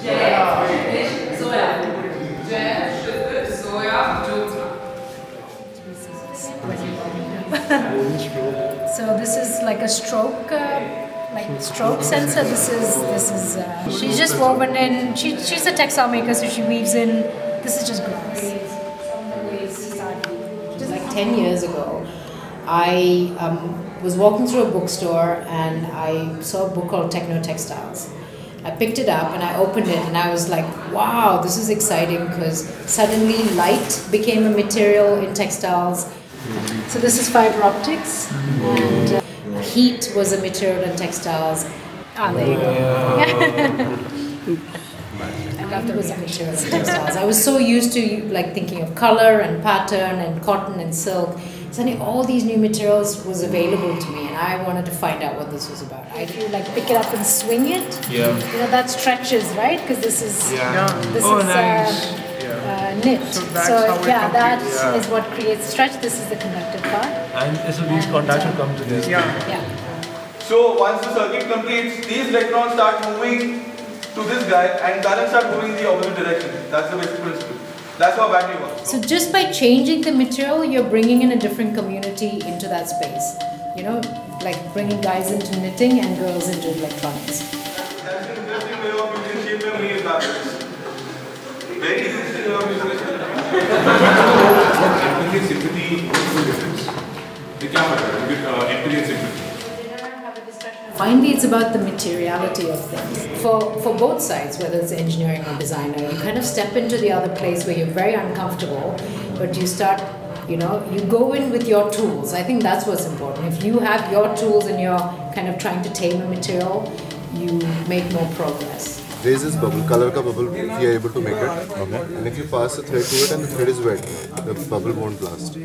So this is like a stroke, stroke sensor. This is. She's just woven in. She's a textile maker, so she weaves in. This is just glass. Like 10 years ago, I was walking through a bookstore and I saw a book called Textiles. I picked it up and I opened it and I was like, wow, this is exciting, because suddenly light became a material in textiles. So this is fiber optics, and heat was a material in textiles. Ah, there you go. I loved it was a material in textiles. I was so used to like thinking of color and pattern and cotton and silk. Suddenly all these new materials was available to me and I wanted to find out what this was about. I feel like pick it up and swing it. Yeah. You know, that stretches, right? Because this is nice. Knit. So that is what creates stretch. This is the conductive part. And so these contacts will come to this. Yeah. So once the circuit completes, these electrons start moving to this guy and current start moving in the opposite direction. That's the basic principle. That's how battery works. So just by changing the material, you're bringing in a different community into that space. You know, like bringing guys into knitting and girls into electronics. That's an interesting way of using shape memory in fabrics. Very interesting way of using it. Empathy and sympathy are two difference. They can't empathy and sympathy. Finally, it's about the materiality of things. For both sides, whether it's engineering or designer, you kind of step into the other place where you're very uncomfortable, but you start, you go in with your tools. I think that's what's important. If you have your tools and you're kind of trying to tame a material, you make more progress. There is this bubble, color ka bubble, if you are able to make it. Okay. And if you pass a thread to it and the thread is wet, the bubble won't blast.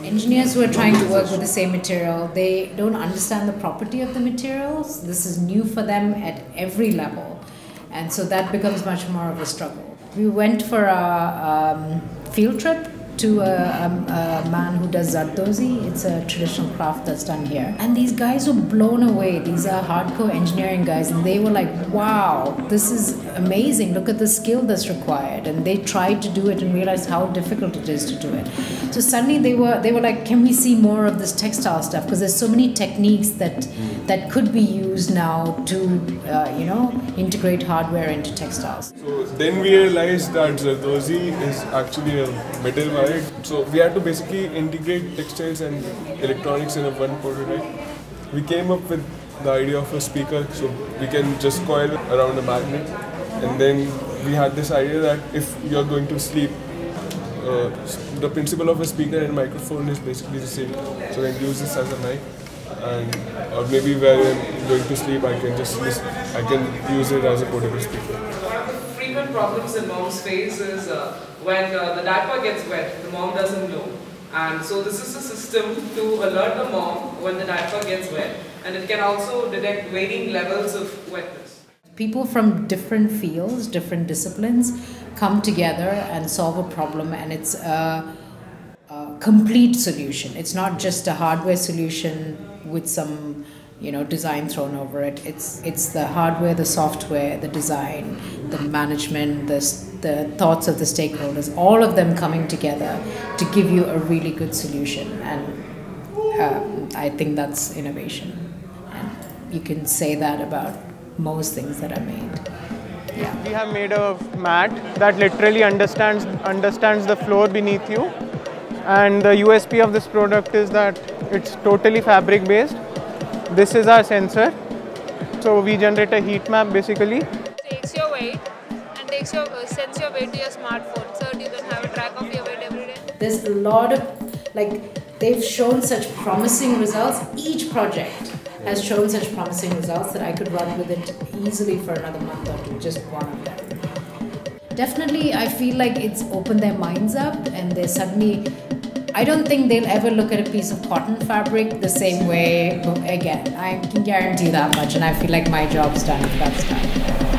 Engineers who are trying to work with the same material, they don't understand the property of the materials. This is new for them at every level. And so that becomes much more of a struggle. We went for a field trip to a man who does Zardozi. It's a traditional craft that's done here. And these guys were blown away. These are hardcore engineering guys, and they were like, wow, this is amazing. Look at the skill that's required. And they tried to do it and realized how difficult it is to do it. So suddenly they were like, can we see more of this textile stuff? Because there's so many techniques that could be used now to, integrate hardware into textiles. So then we realized that Zardozi is actually a metal wire. So we had to basically integrate textiles and electronics in a one prototype. We came up with the idea of a speaker, so we can just coil around a magnet. And then we had this idea that if you're going to sleep, the principle of a speaker and microphone is basically the same. So I can use this as a mic, and or maybe while I'm going to sleep, I can use it as a portable speaker. Frequent problems in moms face is when the diaper gets wet, the mom doesn't know. And so this is a system to alert the mom when the diaper gets wet, and it can also detect varying levels of wetness. People from different fields, different disciplines come together and solve a problem, and it's a complete solution. It's not just a hardware solution with some design thrown over it. It's the hardware, the software, the design, the management, the thoughts of the stakeholders, all of them coming together to give you a really good solution. And I think that's innovation. And you can say that about most things that are made. Yeah. We have made a mat that literally understands the floor beneath you. And the USP of this product is that it's totally fabric based. This is our sensor. So we generate a heat map basically. It takes your weight and sends your weight to your smartphone, so you can have a track of your weight every day. There's a lot of, they've shown such promising results. Each project has shown such promising results that I could run with it easily for another month or two, just one of them. Definitely, I feel like it's opened their minds up, and they suddenly, I don't think they'll ever look at a piece of cotton fabric the same way again. I can guarantee that much, and I feel like my job's done if that's done.